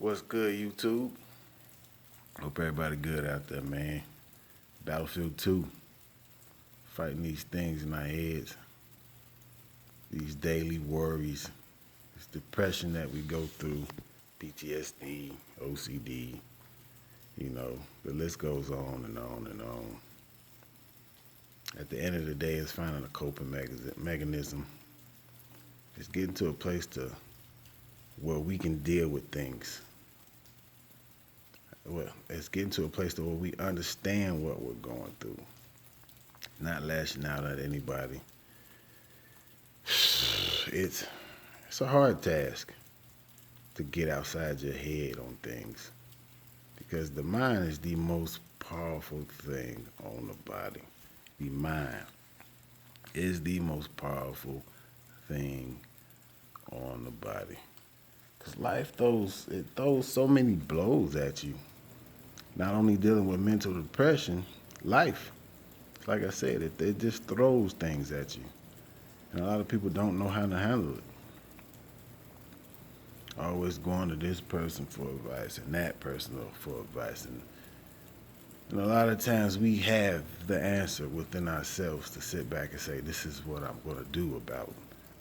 What's good, YouTube? Hope everybody good out there, man. Battlefield 2, fighting these things in our heads, these daily worries, this depression that we go through, PTSD, OCD, the list goes on and on and on. At the end of the day, it's finding a coping mechanism. It's getting to a place to where we can deal with things. Well, it's getting to a place to where we understand what we're going through, not lashing out at anybody. It's a hard task to get outside your head on things because the mind is the most powerful thing on the body. The mind is the most powerful thing on the body. Because life throws so many blows at you. Not only dealing with mental depression, life, like I said, it just throws things at you. And a lot of people don't know how to handle it. Always going to this person for advice and that person for advice. And a lot of times we have the answer within ourselves to sit back and say, this is what I'm going to do about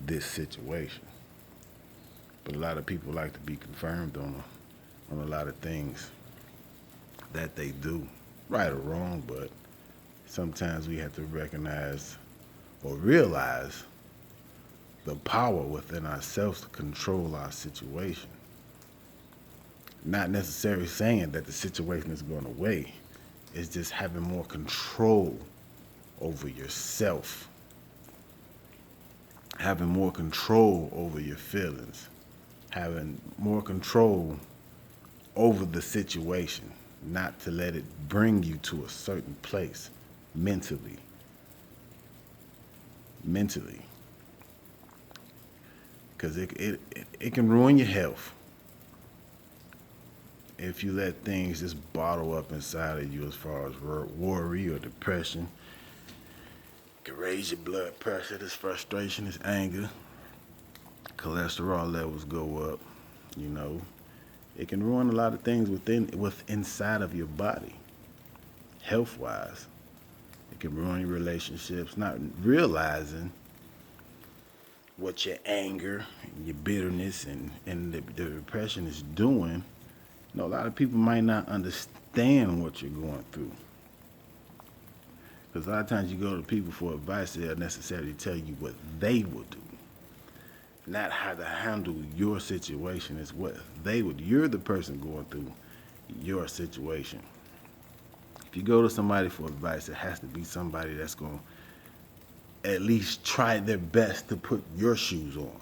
this situation. But a lot of people like to be confirmed on a lot of things that they do, right or wrong, but sometimes we have to recognize or realize the power within ourselves to control our situation. Not necessarily saying that the situation is going away, it's just having more control over yourself, having more control over your feelings, having more control over the situation, not to let it bring you to a certain place mentally. Because it can ruin your health if you let things just bottle up inside of you as far as worry or depression. It can raise your blood pressure, this frustration, this anger, cholesterol levels go up, you know. It can ruin a lot of things inside of your body, health-wise. It can ruin your relationships, not realizing what your anger and your bitterness and the depression is doing. A lot of people might not understand what you're going through. Because a lot of times you go to people for advice, they'll necessarily tell you what they will do, not how to handle your situation. It's what they would. You're the person going through your situation. If you go to somebody for advice, it has to be somebody that's going to at least try their best to put your shoes on,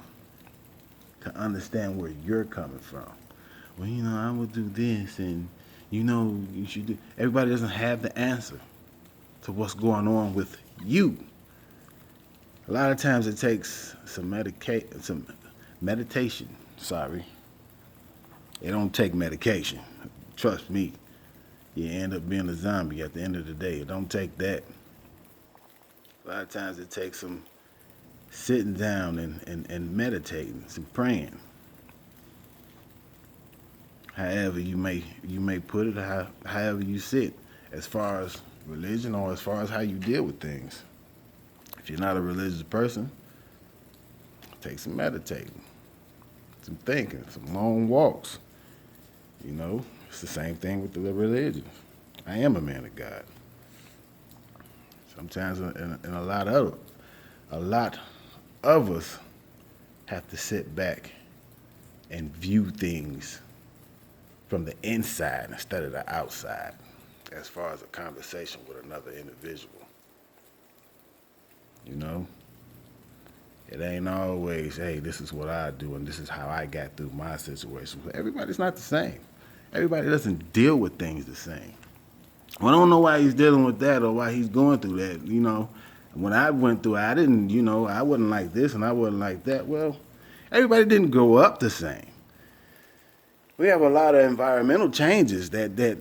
to understand where you're coming from. Well, I would do this, and you should do. Everybody doesn't have the answer to what's going on with you. A lot of times it takes some meditation. Sorry. It don't take medication. Trust me. You end up being a zombie at the end of the day. It don't take that. A lot of times it takes some sitting down and meditating, some praying. However you may put it, however you sit, as far as religion or as far as how you deal with things. If you're not a religious person, take some meditating, some thinking, some long walks. It's the same thing with the religion. I am a man of God. Sometimes, and a lot of us have to sit back and view things from the inside instead of the outside, as far as a conversation with another individual. It ain't always, hey, this is what I do and this is how I got through my situation. Everybody's not the same. Everybody doesn't deal with things the same. Well, I don't know why he's dealing with that or why he's going through that. When I went through it, I didn't, I wasn't like this and I wasn't like that. Well, everybody didn't grow up the same. We have a lot of environmental changes that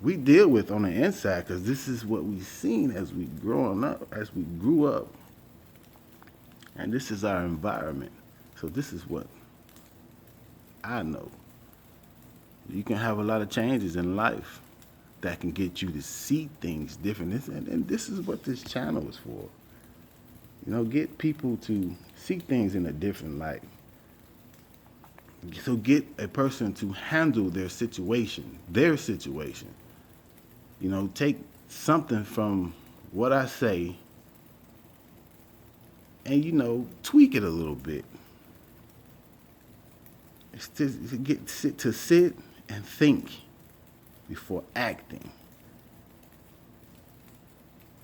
we deal with on the inside because this is what we've seen as we grew up. And this is our environment. So this is what I know. You can have a lot of changes in life that can get you to see things different. And this is what this channel is for. Get people to see things in a different light. So get a person to handle their situation. Take something from what I say and, tweak it a little bit. It's to sit and think before acting.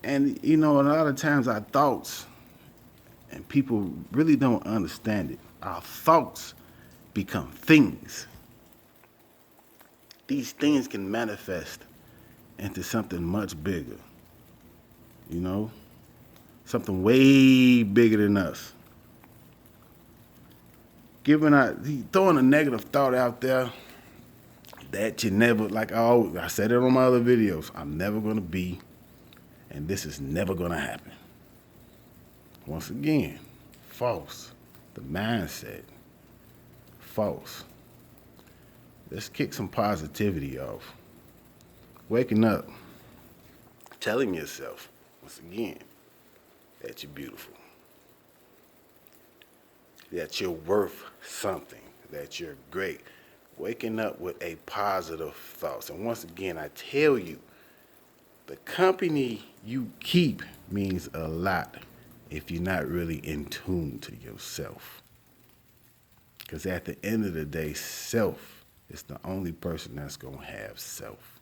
And, a lot of times our thoughts, and people really don't understand it, our thoughts become things. These things can manifest into something much bigger, something way bigger than us. Throwing a negative thought out there that you never, like I said it on my other videos, I'm never going to be, and this is never going to happen. Once again, false. The mindset, false. Let's kick some positivity off. Waking up, telling yourself, once again, that you're beautiful, that you're worth something, that you're great. Waking up with a positive thoughts. And once again, I tell you, the company you keep means a lot if you're not really in tune to yourself. Because at the end of the day, self is the only person that's going to have self.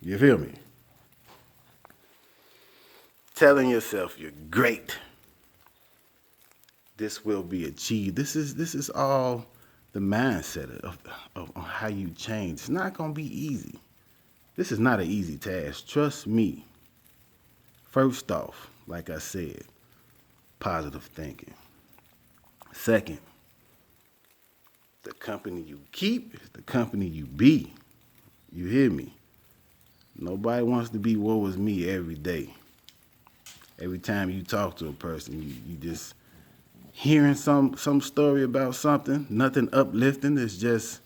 You feel me? Telling yourself you're great. This will be achieved. This is all the mindset of how you change. It's not going to be easy. This is not an easy task. Trust me. First off, like I said, positive thinking. Second, the company you keep is the company you be. You hear me? Nobody wants to be woe is me every day. Every time you talk to a person, you just hearing some story about something, nothing uplifting. It's just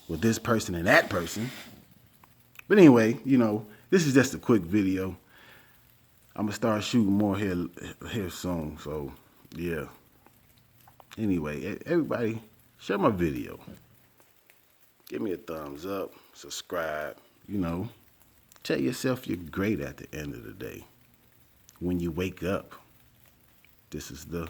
with this person and that person. But anyway, this is just a quick video. I'm gonna start shooting more here soon. So yeah. Anyway, everybody, share my video. Give me a thumbs up, subscribe, Tell yourself you're great at the end of the day. When you wake up, this is the